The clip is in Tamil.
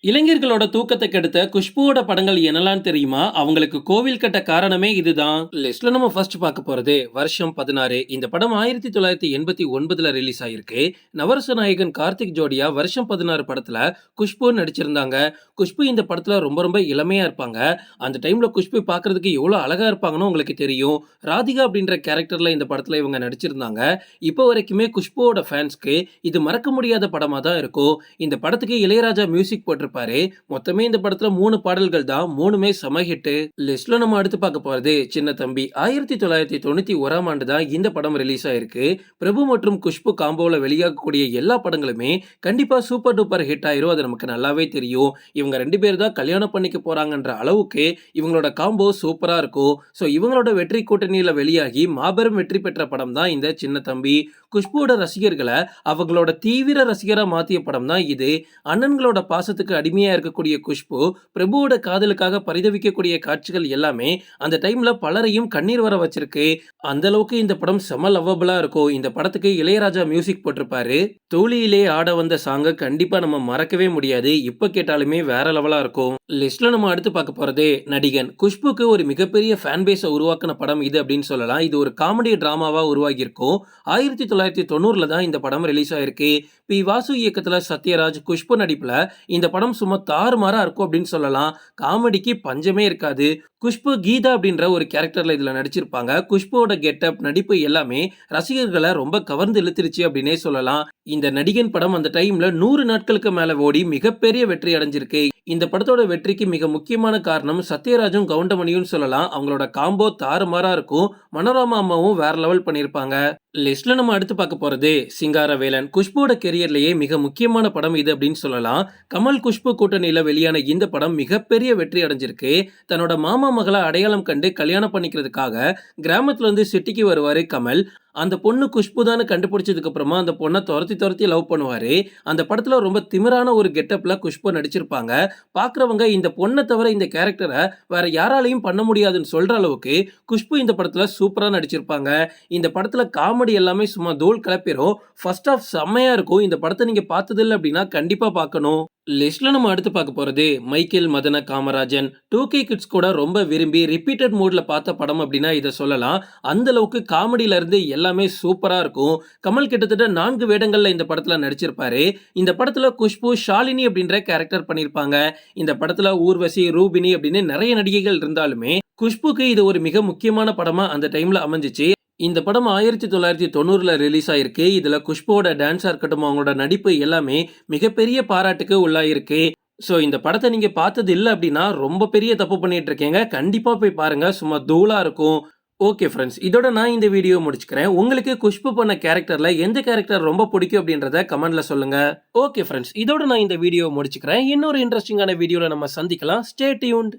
இளைஞர்களோட தூக்கத்தை கெடுத்த குஷ்புவோட படங்கள் என்னலாம் தெரியுமா? அவங்களுக்கு கோவில் கட்ட காரணமே இதுதான். லிஸ்ட்ல நம்ம ஃபர்ஸ்ட் பார்க்க போறது வருஷம் 16. இந்த படம் 1989ல ரிலீஸ் ஆயிருக்கு. நவரச நாயகன் கார்த்திக் ஜோடியா வருஷம் 16 படத்துல குஷ்பு நடிச்சிருந்தாங்க. குஷ்பு இந்த படத்துல ரொம்ப ரொம்ப இளமையா இருப்பாங்க. அந்த டைம்ல குஷ்பு பார்க்கிறதுக்கு எவ்வளவு அழகா இருப்பாங்கன்னு உங்களுக்கு தெரியும். ராதிகா அப்படின்ற கேரக்டர்ல இந்த படத்துல இவங்க நடிச்சிருந்தாங்க. இப்போ வரைக்குமே குஷ்புவோட ஃபேன்ஸ்க்கு இது மறக்க முடியாத படமா தான் இருக்கும். இந்த படத்துக்கு இளையராஜா மியூசிக் போட்டிருப்பாரு. மொத்தமே இந்த படத்துல 3 பாடல்கள் தான், 3மே செம ஹிட். லிஸ்ட்ல நம்ம அடுத்து பார்க்க போறது சின்ன தம்பி. 1991ஆம் ஆண்டு தான் இந்த படம் ரிலீஸ் ஆயிருக்கு. பிரபு மற்றும் குஷ்பு காம்போல வெளியாகக்கூடிய எல்லா படங்களுமே கண்டிப்பா சூப்பர் டூப்பர் ஹிட் ஆயிரும். அது நமக்கு நல்லாவே தெரியும். இவங்க 2 பேர் தான் கல்யாணம் பண்ணிக்க போறாங்கன்ற அளவுக்கு இவங்களோட காம்போ சூப்பரா இருக்கும். சோ இவங்களோட வெற்றி கூட்டணியில வெளியாகி மாபெரும் வெற்றி பெற்ற படம் தான் இந்த சின்ன தம்பி. குஷ்புவோட ரசிகர்களை அவங்களோட தீவிர ரசிகரா மாத்திய படம் தான் இது. அண்ணன்களோட பாசத்துக்கு அடிமையா இருக்கக்கூடிய குஷ்பு பிரபுவோட காதலுக்காக பரிதவிக்கக்கூடிய காட்சிகள் எல்லாமே அந்த டைம்ல பலரையும் கண்ணீர் வர வச்சிருக்கு. அந்த அளவுக்கு இந்த படம் செம லவ்வபிளா இருக்கும். இந்த படத்துக்கு இளையராஜா மியூசிக் போட்டிருப்பாரு. தோழியிலே ஆட வந்த சாங்க கண்டிப்பா நம்ம மறக்கவே முடியாது. இப்ப கேட்டாலுமே வேற லெவலா இருக்கும். லிஸ்ட்ல நம்ம அடுத்து பார்க்க போறது நடிகன். குஷ்புக்கு ஒரு மிகப்பெரிய ஃபேன் பேஸை உருவாக்கின படம் இது அப்படின்னு சொல்லலாம். இது ஒரு காமெடி டிராமாவா உருவாகி இருக்கும். 1990ல தான் இந்த படம் ரிலீஸ் ஆயிருக்கு. பி வாசு இயக்கத்துல சத்யராஜ், குஷ்பு நடிப்புல இந்த படம் சும்மா தாறுமாறா இருக்கும் அப்படின்னு சொல்லலாம். காமெடிக்கு பஞ்சமே இருக்காது. குஷ்பு கீதா அப்படின்ற ஒரு கேரக்டர்ல இதுல நடிச்சிருப்பாங்க. குஷ்புவோட கெட்டப், நடிப்பு எல்லாமே ரசிகர்களை ரொம்ப கவர்ந்து இழுத்துருச்சு அப்படின்னே சொல்லலாம். இந்த நடிகன் படம் அந்த டைம்ல 100 நாட்களுக்கு மேல ஓடி மிகப்பெரிய வெற்றி அடைஞ்சிருக்கு. இந்த படத்தோட வெற்றிக்கு மிக முக்கியமான காரணம் சத்யராஜும் கவுண்டமணியும் சொல்லலாம். அவங்களோட காம்போ தாறுமாறா இருக்கும். மனோரமா அம்மாவும் வேற லெவல் பண்ணிருப்பாங்க. லிஸ்ட்ல நம்ம அடுத்து பார்க்க போறது சிங்காரவேலன். குஷ்புவோட கெரியர்லயே மிக முக்கியமான படம் இது அப்படின்னு சொல்லலாம். கமல் குஷ்பு கூட்டணியில வெளியான இந்த படம் மிகப்பெரிய வெற்றி அடைஞ்சிருக்கு. தன்னோட மாமா மகளை அடையாளம் கண்டு கல்யாணம் பண்ணிக்கிறதுக்காக கிராமத்துல இருந்து சிட்டிக்கு வருவாரு கமல். அந்த பொண்ணு குஷ்பு தான் கண்டுபிடிச்சதுக்கு அப்புறமா அந்த பொண்ணை துரத்தி துரத்தி லவ் பண்ணுவாரு. அந்த படத்துல ரொம்ப திமிரான ஒரு கெட்டப்ல குஷ்பு நடிச்சிருப்பாங்க. பாக்குறவங்க இந்த பொண்ணை தவிர இந்த கேரக்டரை வேற யாராலையும் பண்ண முடியாதுன்னு சொல்ற அளவுக்கு குஷ்பு இந்த படத்துல சூப்பரா நடிச்சிருப்பாங்க. இந்த படத்துல காமெடி எல்லாமே சும்மா தூள் கிளப்பிரும். ஃபர்ஸ்ட் ஆஃப் செம்மையா இருக்கும். இந்த படத்தை நீங்க பார்த்தது இல்லை அப்படின்னா கண்டிப்பா பார்க்கணும். லிஸ்ட்ல நம்ம அடுத்து பார்க்க போறது மைக்கேல் மதன காமராஜன். 2K கிட்ஸ் கூட ரொம்ப விரும்பி ரிப்பீட்டட் மூட்ல பார்த்த படம் அப்படின்னா இதை சொல்லலாம். அந்த அளவுக்கு காமெடியில இருந்து எல்லாமே சூப்பரா இருக்கும். கமல் கிட்டத்தட்ட 4 வேடங்கள்ல இந்த படத்துல நடிச்சிருப்பாரு. இந்த படத்துல குஷ்பு ஷாலினி அப்படின்ற கேரக்டர் பண்ணிருப்பாங்க. இந்த படத்துல ஊர்வசி, ரூபினி அப்படின்னு நிறைய நடிகைகள் இருந்தாலுமே குஷ்புக்கு இது ஒரு மிக முக்கியமான படமா அந்த டைம்ல அமைஞ்சிச்சு. இந்த படம் 1990ல ரிலீஸ் ஆயிருக்கு. இதுல குஷ்புவோட டான்ஸா இருக்கட்டும், அவங்களோட நடிப்பு எல்லாமே மிகப்பெரிய பாராட்டுக்கு உள்ளாயிருக்கு. ஸோ இந்த படத்தை நீங்க பார்த்தது இல்லை அப்படின்னா ரொம்ப பெரிய தப்பு பண்ணிட்டு இருக்கீங்க. கண்டிப்பா போய் பாருங்க. சும்மா தூளா இருக்கும். ஓகே ஃப்ரெண்ட்ஸ், இதோட நான் இந்த வீடியோ முடிச்சுக்கிறேன். உங்களுக்கு குஷ்பு பண்ண கேரக்டர்ல எந்த கேரக்டர் ரொம்ப பிடிக்கும் அப்படின்றத கமெண்ட்ல சொல்லுங்க. ஓகே ஃப்ரெண்ட்ஸ், இதோட நான் இந்த வீடியோ முடிச்சுக்கிறேன். இன்னொரு இன்ட்ரெஸ்டிங்கான வீடியோல நம்ம சந்திக்கலாம். Stay tuned.